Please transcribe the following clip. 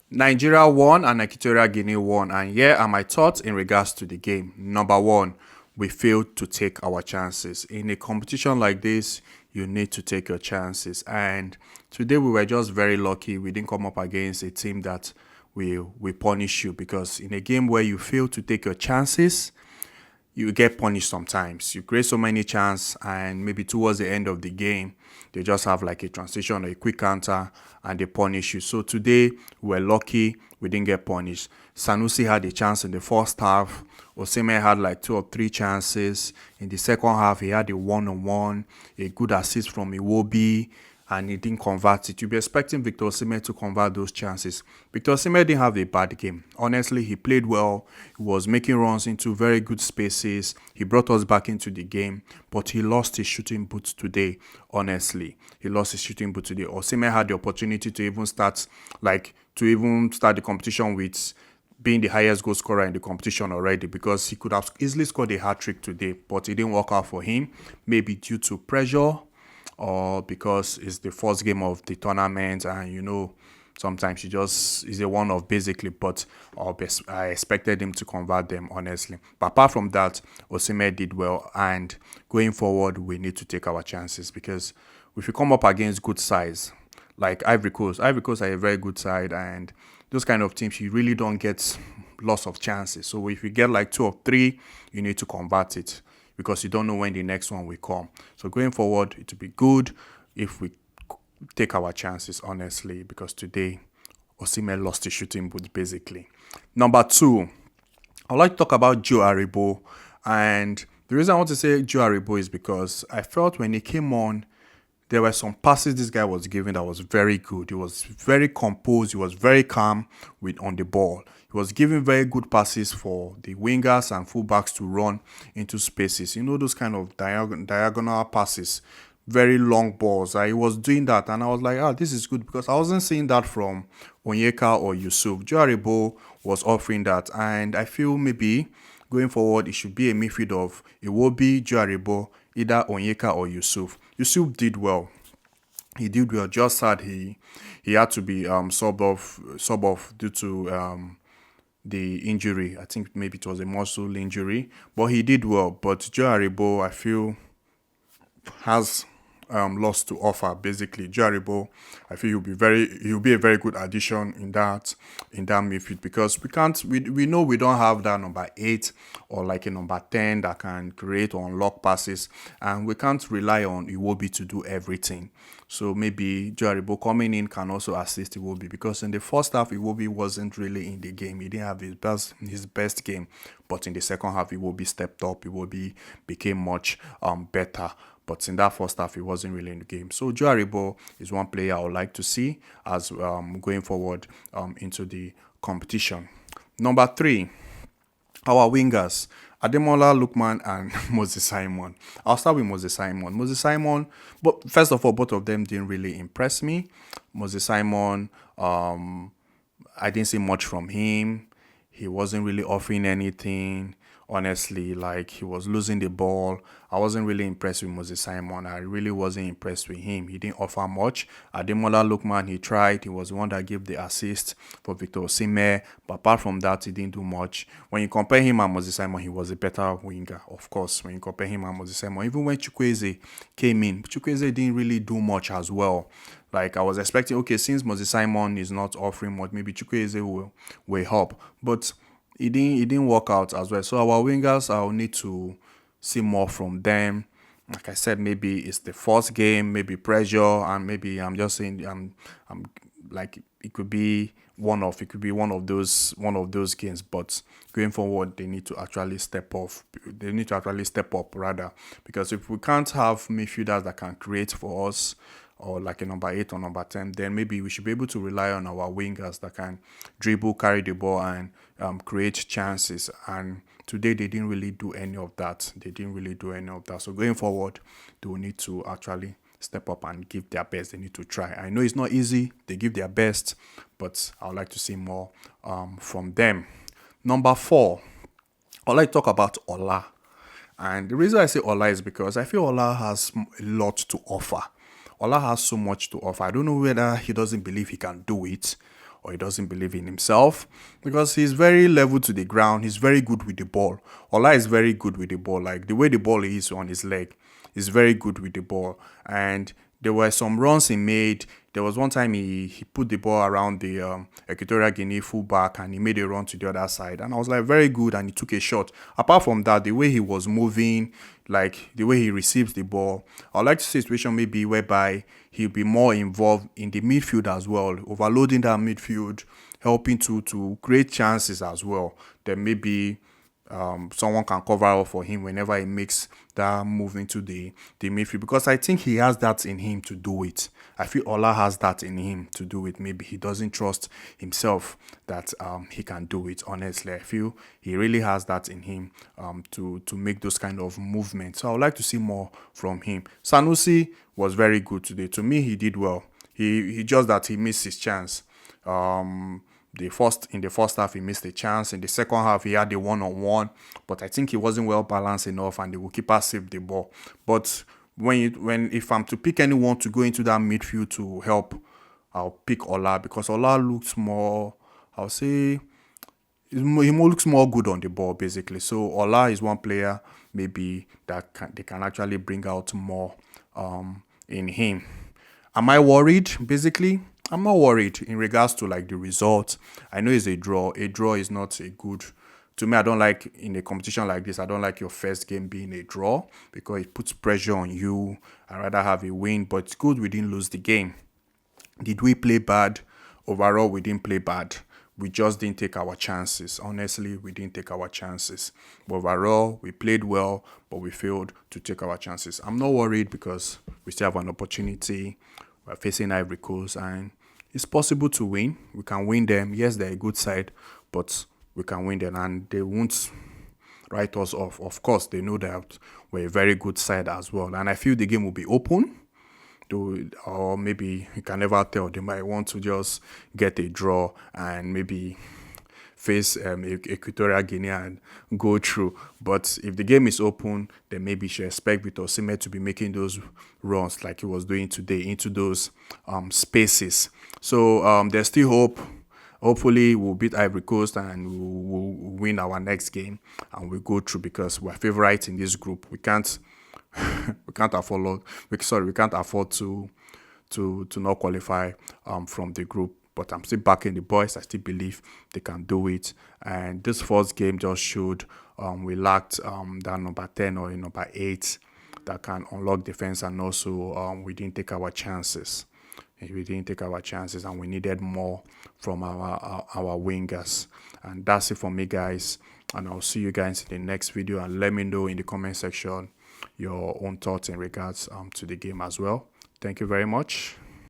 Nigeria won and Equatorial Guinea won. And here are my thoughts in regards to the game. Number one, we failed to take our chances. In a competition like this, you need to take your chances. And today we were just very lucky. We didn't come up against a team that will punish you, because in a game where you fail to take your chances, you get punished sometimes. You create so many chances, and maybe towards the end of the game, they just have like a transition or a quick counter and they punish you. So today, we're lucky we didn't get punished. Sanusi had a chance in the first half. Osime had like two or three chances. In the second half, he had a one-on-one, a good assist from Iwobi, and he didn't convert it. You'd be expecting Victor Osimhen to convert those chances. Victor Osimhen didn't have a bad game. Honestly, he played well. He was making runs into very good spaces. He brought us back into the game, but he lost his shooting boots today. Honestly, he lost his shooting boots today. Osimhen had the opportunity to even start the competition with being the highest goal scorer in the competition already, because he could have easily scored a hat-trick today, but it didn't work out for him, maybe due to pressure or because it's the first game of the tournament, and sometimes you just is a one-off basically. But I expected him to convert them, honestly. But apart from that, Osimhen did well, and going forward we need to take our chances, because if we come up against good sides like Ivory Coast are a very good side, and those kind of teams, you really don't get lots of chances. So if you get like two or three, you need to convert it, because you don't know when the next one will come. So going forward, it will be good if we take our chances, honestly, because today Osimhen lost his shooting boots basically. Number two, I'd like to talk about Joe Aribo. And the reason I want to say Joe Aribo is because I felt when he came on, there were some passes this guy was giving that was very good. He was very composed. He was very calm on the ball. He was giving very good passes for the wingers and fullbacks to run into spaces. Those kind of diagonal passes, very long balls. I was doing that, and I was like, this is good, because I wasn't seeing that from Onyeka or Yusuf. Joe Aribo was offering that, and I feel maybe going forward, it should be a midfield of Iwobi, Joe Aribo, either Onyeka or Yusuf. Yusuf did well. He did well. Just sad he had to be sub off due to the injury. I think maybe it was a muscle injury, but he did well. But Joe Aribo, I feel, has lots to offer. Basically, Joe Aribo, I feel he'll be a very good addition in that midfield, because we know we don't have that number 8 or like a number 10 that can create or unlock passes, and we can't rely on Iwobi to do everything. So maybe Joe Aribo coming in can also assist Iwobi, because in the first half Iwobi wasn't really in the game. He didn't have his best game, but in the second half Iwobi stepped up. Iwobi became much better. But in that first half, he wasn't really in the game. So Joe Aribo is one player I would like to see as going forward into the competition. Number three, our wingers, Ademola Lookman and Moses Simon. I'll start with Moses Simon. But first of all, both of them didn't really impress me. Moses Simon, I didn't see much from him. He wasn't really offering anything. Honestly, like, he was losing the ball. I wasn't really impressed with Moses Simon. I really wasn't impressed with him. He didn't offer much. Ademola Lookman, he tried. He was the one that gave the assist for Victor Osimhen. But apart from that, he didn't do much. When you compare him and Moses Simon, he was a better winger, of course. When you compare him and Moses Simon, even when Chukwueze came in, Chukwueze didn't really do much as well. Like, I was expecting, okay, since Moses Simon is not offering much, maybe Chukwueze will help. But it didn't work out as well. So our wingers, I'll need to see more from them. Like I said, maybe it's the first game, maybe pressure, and maybe I'm just saying I'm like, it could be one of those games. But going forward, they need to actually step up rather, because if we can't have midfielders that can create for us, or like a number 8 or number 10, then maybe we should be able to rely on our wingers that can dribble, carry the ball, and create chances. And today they didn't really do any of that. So going forward, they will need to actually step up and give their best. They need to try. I know it's not easy. They give their best, but I would like to see more from them. Number 4, I'd like to talk about Ola. And the reason I say Ola is because I feel Ola has a lot to offer. Ola has so much to offer. I don't know whether he doesn't believe he can do it, or he doesn't believe in himself, because he's very level to the ground. He's very good with the ball. Ola is very good with the ball. Like the way the ball is on his leg, he's very good with the ball. And there were some runs he made. There was one time he put the ball around the Equatorial Guinea fullback and he made a run to the other side. And I was like, very good. And he took a shot. Apart from that, the way he was moving, like the way he receives the ball, I'd like to see a situation maybe whereby he'll be more involved in the midfield as well, overloading that midfield, helping to create chances as well. Then maybe someone can cover up for him whenever he makes that move into the midfield, because I think he has that in him to do it. I feel Ola has that in him to do it. Maybe he doesn't trust himself that he can do it. Honestly, I feel he really has that in him to make those kind of movements. So I would like to see more from him. Sanusi was very good today. To me, he did well. He just that he missed his chance. In the first half he missed a chance. In the second half he had a one-on-one, but I think he wasn't well balanced enough, and the goalkeeper saved the ball. But if I'm to pick anyone to go into that midfield to help, I'll pick Ola, because Ola looks more, I'll say, he looks more good on the ball basically. So Ola is one player maybe that they can actually bring out more in him. Am I worried? Basically, I'm not worried in regards to like the result. I know it's a draw. A draw is not a good. To me, I don't like in a competition like this. I don't like your first game being a draw, because it puts pressure on you. I'd rather have a win, but it's good we didn't lose the game. Did we play bad? Overall, we didn't play bad. We just didn't take our chances. Honestly, we didn't take our chances. But overall, we played well, but we failed to take our chances. I'm not worried, because we still have an opportunity. We're facing Ivory Coast, and it's possible to win. We can win them. Yes, they're a good side, but we can win them, and they won't write us off. Of course, they know that we're a very good side as well. And I feel the game will be open. Or maybe you can never tell. They might want to just get a draw and maybe face Equatorial Guinea and go through. But if the game is open, then maybe you should expect Victor Osimhen to be making those runs like he was doing today into those spaces. So there's still hope. Hopefully we'll beat Ivory Coast and we'll win our next game and we'll go through, because we're favorites in this group. We can't afford to not qualify from the group. But I'm still backing the boys. I still believe they can do it. And this first game just showed we lacked that number 10 or number 8 that can unlock defense, and also we didn't take our chances. We didn't take our chances, and we needed more from our wingers. And that's it for me, guys. And I'll see you guys in the next video. And let me know in the comment section your own thoughts in regards to the game as well. Thank you very much.